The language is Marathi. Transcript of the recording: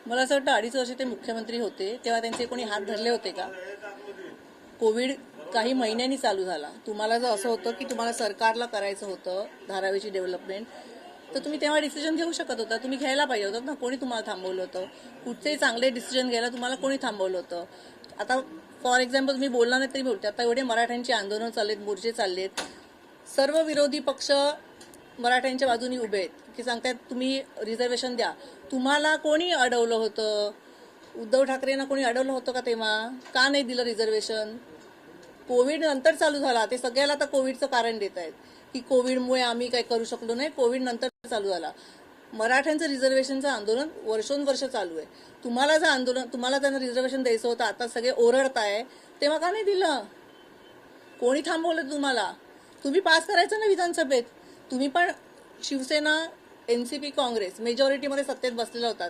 मला असं वाटतं 2.5 वर्ष ते मुख्यमंत्री होते तेव्हा त्यांचे कोणी हात धरले होते का? कोविड काही महिन्यांनी चालू झाला. तुम्हाला जर असं होतं की तुम्हाला सरकारला करायचं होतं धारावीची डेव्हलपमेंट, तर तुम्ही तेव्हा डिसिजन घेऊ शकत होता. तुम्ही घ्यायला पाहिजे होतं ना. कोणी तुम्हाला थांबवलं होतं? कुठचेही चांगले डिसिजन घ्यायला तुम्हाला कोणी थांबवलं होतं? आता फॉर एक्झाम्पल तुम्ही बोलला नाही तरी बोलते. आता एवढे मराठ्यांची आंदोलन चाललेत, मोर्चे चाललेत, सर्व विरोधी पक्ष मराठ्यांच्या बाजूनी उभे आहेत की सांगतात तुम्ही रिझर्वेशन द्या. तुम्हाला कोणी अडवलं होतं? उद्धव ठाकरेंना कोणी अडवलं होतं का तेव्हा? का नाही दिलं रिझर्वेशन? कोविड नंतर चालू झाला. ते सगळ्याला आता कोविडचं कारण देत आहेत की कोविडमुळे आम्ही काही करू शकलो नाही. कोविड नंतर चालू झाला. मराठ्यांचं रिझर्वेशनचं आंदोलन वर्षोनवर्ष चालू आहे. तुम्हाला त्यांना रिझर्वेशन द्यायचं होतं, आता सगळे ओरडताय, तेव्हा का नाही दिलं? कोणी थांबवलं तुम्हाला? तुम्ही पास करायचं ना विधानसभेत. तुम्ही पण शिवसेना, एनसीपी, काँग्रेस मेजॉरिटीमध्ये सत्तेत बसलेला होता.